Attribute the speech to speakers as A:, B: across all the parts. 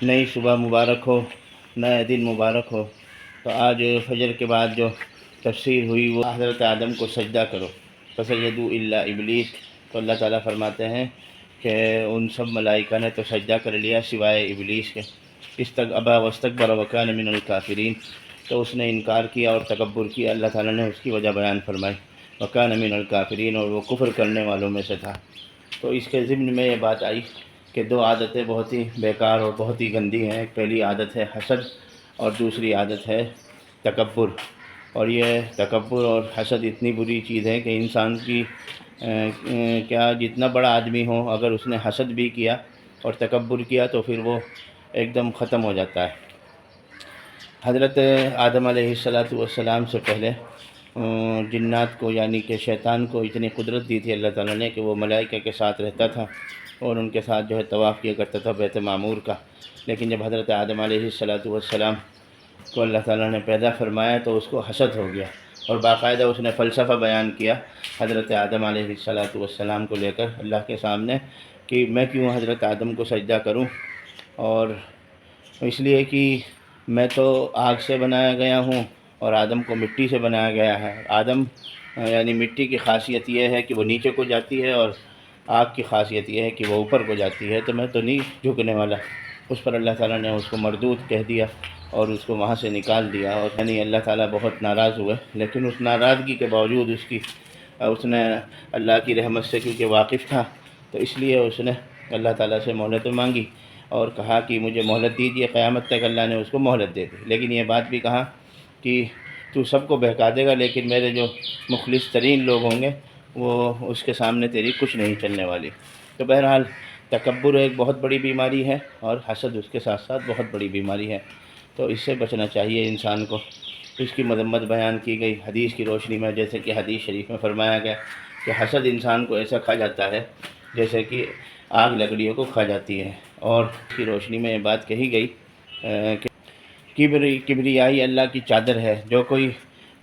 A: नई सुबह मुबारक हो, नया दिन मुबारक हो। तो आज फजर के बाद जो तफसीर हुई वो हज़रत आदम को सजदा करो, फसजदू इल्ला इबलीस। तो अल्लाह ताला फरमाते हैं कि उन सब मलाइका ने तो सजदा कर लिया सिवाय इबलीस के। इस्तकबा वस्तकबर व कान मिनल काफिरीन। तो उसने इनकार किया और तकब्बुर किया। अल्लाह ताला ने उसकी वजह बयान फरमाई, व कान मिनल काफिरीन, और वो कुफ्र करने वालों में से था। तो इसके ज़िम्न में ये बात आई कि दो आदतें बहुत ही बेकार और बहुत ही गंदी हैं। एक पहली आदत है हसद और दूसरी आदत है तकब्बुर। और ये तकब्बुर और हसद इतनी बुरी चीज़ है कि इंसान की क्या जितना बड़ा आदमी हो, अगर उसने हसद भी किया और तकब्बुर किया तो फिर वो एकदम ख़त्म हो जाता है। हज़रत आदम अलैहिस्सलातु वस्सलाम से पहले जिन्नात को यानी कि शैतान को इतनी कुदरत दी थी अल्लाह ताला ने कि वो मलाइका के साथ रहता था और उनके साथ जो है तवाफ़ किया करता था बैत मामूर का। लेकिन जब हज़रत आदम अलैहिस्सलातु वस्सलाम को अल्लाह ताला ने पैदा फरमाया तो उसको हसद हो गया और बाकायदा उसने फ़लसफ़ा बयान किया हज़रत आदम अलैहिस्सलातु वस्सलाम को लेकर अल्लाह के सामने कि मैं क्यों हज़रत आदम को सजदा करूं, और इसलिए कि मैं तो आग से बनाया गया हूँ और आदम को मिट्टी से बनाया गया है। आदम यानी मिट्टी की खासियत यह है कि वो नीचे को जाती है और आग की खासियत यह है कि वो ऊपर को जाती है। तो मैं तो नहीं झुकने वाला। उस पर अल्लाह ताला ने उसको मरदूद कह दिया और उसको वहाँ से निकाल दिया। और यानी अल्लाह ताला बहुत नाराज़ हुए, लेकिन उस नाराज़गी के बावजूद उसने अल्लाह की रहमत से क्योंकि वाकिफ़ था तो इसलिए उसने अल्लाह ताला से मोहलत मांगी और कहा कि मुझे मोहलत दीजिए क़यामत तक। अल्लाह ने उसको मोहलत दे दी, लेकिन ये बात भी कहा कि तू सबको बहका देगा लेकिन मेरे जो मुखलिस तरीन लोग होंगे वो उसके सामने तेरी कुछ नहीं चलने वाली। तो बहरहाल तकब्बुर एक बहुत बड़ी बीमारी है और हसद उसके साथ साथ बहुत बड़ी बीमारी है। तो इससे बचना चाहिए इंसान को। इसकी मजम्मत बयान की गई हदीस की रोशनी में, जैसे कि हदीस शरीफ में फरमाया गया कि हसद इंसान को ऐसा खा जाता है जैसे कि आग लकड़ियों को खा जाती है। और की रोशनी में ये बात कही गई कि किबरियाई अल्लाह की चादर है, जो कोई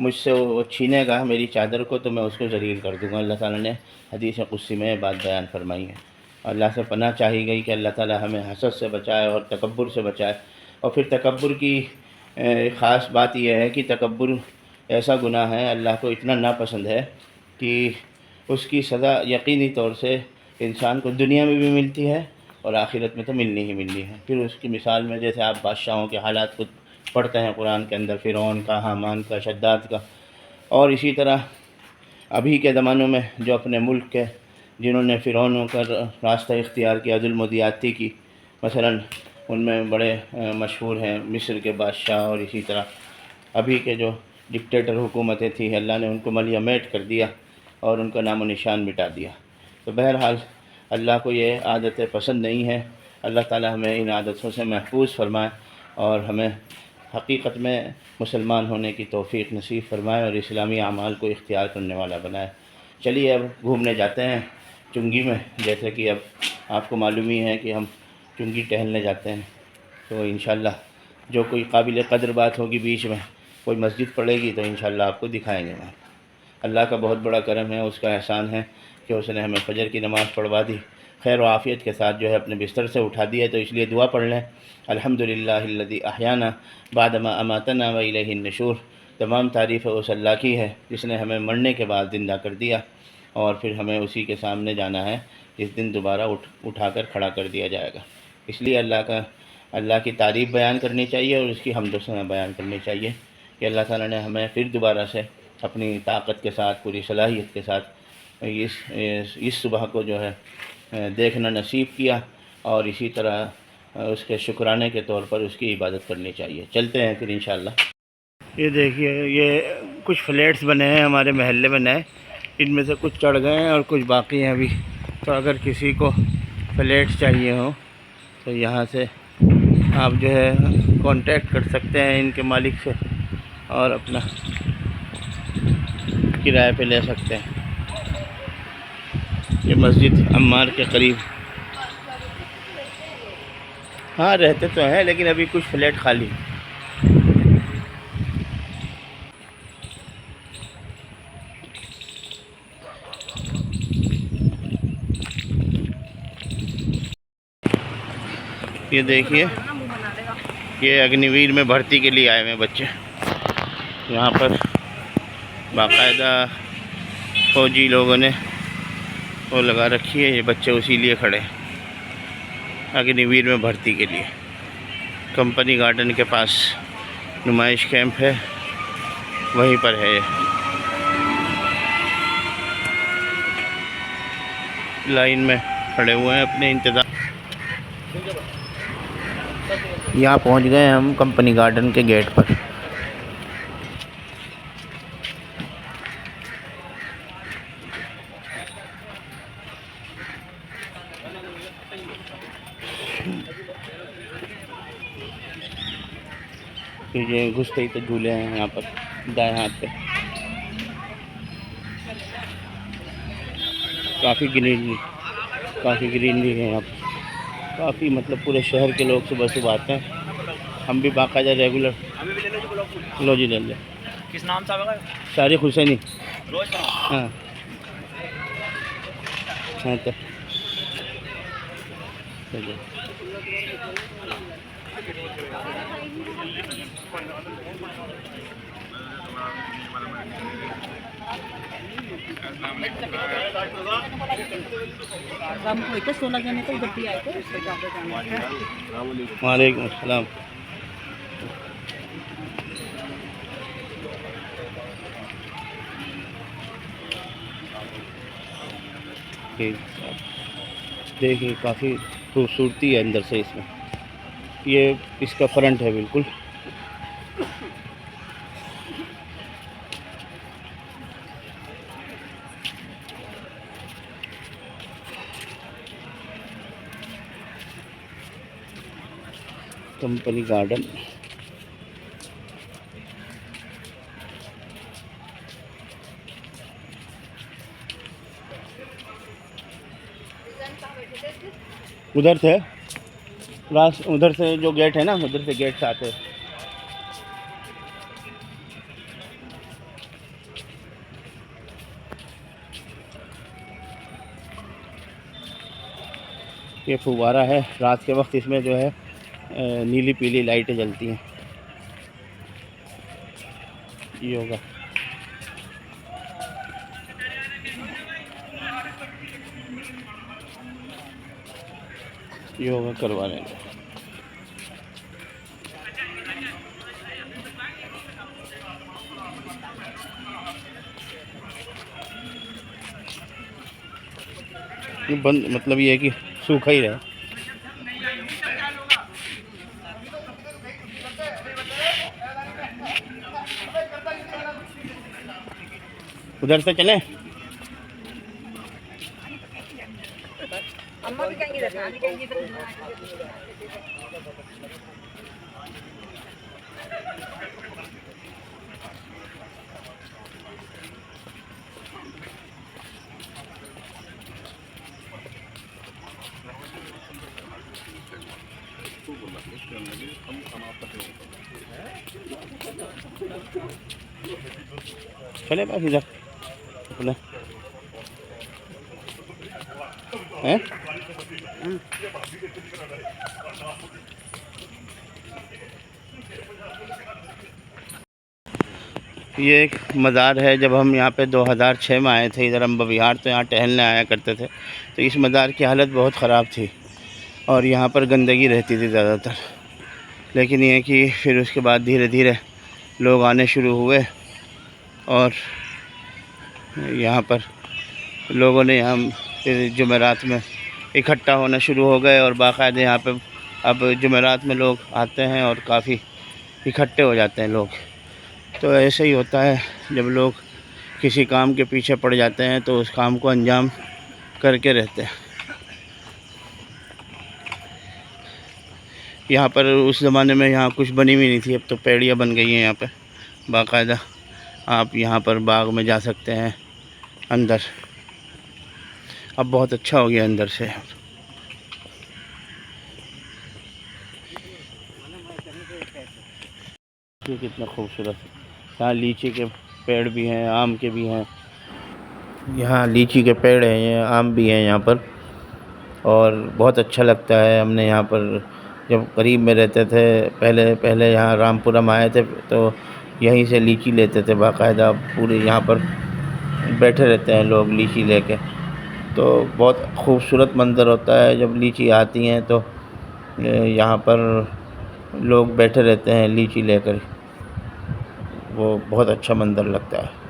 A: मुझसे वो छीनेगा मेरी चादर को तो मैं उसको ज़लील कर दूँगा। अल्लाह ताला ने हदीस कुदसी में बात बयान फरमाई है। अल्लाह से पनाह चाही गई कि अल्लाह ताला हमें हसद से बचाए और तकब्बुर से बचाए। और फिर तकब्बुर की ख़ास बात यह है कि तकब्बुर ऐसा गुनाह है, अल्लाह को इतना नापसंद है कि उसकी सज़ा यकीनी तौर से इंसान को दुनिया में भी मिलती है और आखिरत में तो मिलनी ही मिलनी है। फिर उसकी मिसाल में जैसे आप बादशाहों के हालात को पढ़ते हैं कुरान के अंदर, फ़िरौन का, हामान का, शद्दाद का, और इसी तरह अभी के ज़मानों में जो अपने मुल्क के जिन्होंने फ़िरौनों का रास्ता इख्तियार किया, जुल्म ज़्यादती की, मसलन उनमें बड़े मशहूर हैं मिस्र के बादशाह। और इसी तरह अभी के जो डिक्टेटर हुकूमतें थी अल्लाह ने उनको मलियामेट कर दिया और उनका नामो निशान मिटा दिया। तो बहरहाल अल्लाह को ये आदतें पसंद नहीं हैं। अल्लाह ताला हमें इन आदतों से महफूज फरमाए और हमें हकीकत में मुसलमान होने की तौफ़ीक़ नसीब फरमाए और इस्लामी अमाल को इख्तियार करने वाला बनाए। चलिए अब घूमने जाते हैं चुंगी में। जैसे कि अब आपको मालूम ही है कि हम चुंगी टहलने जाते हैं, तो इंशाअल्लाह जो कोई काबिल क़द्र बात होगी बीच में, कोई मस्जिद पड़ेगी तो इंशाअल्लाह आपको दिखाएँगे वहाँ। अल्लाह का बहुत बड़ा करम है, उसका एहसान है कि उसने हमें फ़जर की नमाज़ पढ़वा दी, खैर व आफ़ियत के साथ जो है अपने बिस्तर से उठा दिया। तो इसलिए दुआ पढ़ लें, अल्हम्दुलिल्लाहिल्लज़ी अहयाना बादमा अमातना व इलैहिन नशूर। तमाम तारीफ़ उस अल्लाह की है जिसने हमें मरने के बाद ज़िंदा कर दिया और फिर हमें उसी के सामने जाना है जिस दिन दोबारा उठाकर खड़ा कर दिया जाएगा। इसलिए अल्लाह की तारीफ़ बयान करनी चाहिए और उसकी हम्द व सना बयान करनी चाहिए कि अल्लाह ताला ने हमें फिर दोबारा से अपनी ताकत के साथ, पूरी सलाहियत के साथ इस सुबह को जो है देखना नसीब किया और इसी तरह उसके शुक्राने के तौर पर उसकी इबादत करनी चाहिए। चलते हैं फिर इंशाअल्लाह। ये देखिए, ये कुछ फ्लैट्स बने हैं हमारे महल्ले में नए, इनमें से कुछ चढ़ गए हैं और कुछ बाकी हैं अभी। तो अगर किसी को फ्लैट्स चाहिए हो तो यहाँ से आप जो है कांटेक्ट कर सकते हैं इनके मालिक से और अपना किराए पे ले सकते हैं। ये मस्जिद अम्मार के करीब, हाँ रहते तो हैं लेकिन अभी कुछ फ्लैट खाली। ये देखिए یہ اگنی میں بھرتی کے لیے آئے ہوئے بچے. یہاں پر باقاعدہ فوجی لوگوں نے وہ لگا رکھی ہے. یہ بچے اسی لیے کھڑے اگنی میں بھرتی کے لیے. کمپنی گارڈن کے پاس نمائش کیمپ ہے، وہیں پر ہے. لائن میں کھڑے ہوئے ہیں اپنے انتظار. یہاں پہنچ گئے ہم کمپنی گارڈن کے گیٹ پر. یہ گھستے ہی تو جھولے ہیں یہاں پر دائیں ہاتھ پہ. کافی گرینری ہے یہاں پر. کافی مطلب پورے شہر کے لوگ صبح صبح آتے ہیں. ہم بھی باقاعدہ ریگولر. لو جی لے لیں.
B: کس نام سے آئے؟
A: طارق حسینی.
B: روز
A: ہاں ہاں تو وعلیکم السلام. دیکھیے کافی خوبصورتی ہے اندر سے اس میں. یہ اس کا فرنٹ ہے بالکل. Company garden. ادھر سے ادھر سے جو گیٹ ہے نا، ادھر سے گیٹ سے آتے ہیں. یہ فوارہ ہے. رات کے وقت اس میں جو ہے نیلی پیلی لائٹیں جلتی ہیں. یوگا کروا رہے ہیں. بند مطلب یہ ہے کہ سوکھا ہی رہے. ادھر سے چلیں. چلے بس ادھر اپنا یہ ایک مزار ہے. جب ہم یہاں پہ 2006 میں آئے تھے ادھر امبا وہار، تو یہاں ٹہلنے آیا کرتے تھے. تو اس مزار کی حالت بہت خراب تھی اور یہاں پر گندگی رہتی تھی زیادہ تر. لیکن یہ کہ پھر اس کے بعد دھیرے دھیرے لوگ آنے شروع ہوئے اور یہاں پر لوگوں نے یہاں پھر جمعرات میں اکٹھا ہونا شروع ہو گئے. اور باقاعدہ یہاں پہ اب جمعرات میں لوگ آتے ہیں اور کافی اکٹھے ہو جاتے ہیں لوگ. تو ایسے ہی ہوتا ہے جب لوگ کسی کام کے پیچھے پڑ جاتے ہیں تو اس کام کو انجام کر کے رہتے ہیں. یہاں پر اس زمانے میں یہاں کچھ بنی ہوئی نہیں تھی. اب تو پیڑیاں بن گئی ہیں یہاں پہ باقاعدہ. آپ یہاں پر باغ میں جا سکتے ہیں اندر. اب بہت اچھا ہو گیا اندر سے. کتنا خوبصورت ہے. یہاں لیچی کے پیڑ بھی ہیں، آم کے بھی ہیں. یہاں لیچی کے پیڑ ہیں، آم بھی ہیں یہاں پر. اور بہت اچھا لگتا ہے. ہم نے یہاں پر جب قریب میں رہتے تھے پہلے یہاں رامپورہ میں آئے تھے تو یہیں سے لیچی لیتے تھے باقاعدہ، پورے یہاں پر بیٹھے رہتے ہیں لوگ لیچی لے کے، تو بہت خوبصورت منظر ہوتا ہے جب لیچی آتی ہیں تو یہاں پر لوگ بیٹھے رہتے ہیں لیچی لے کر، وہ بہت اچھا منظر لگتا ہے۔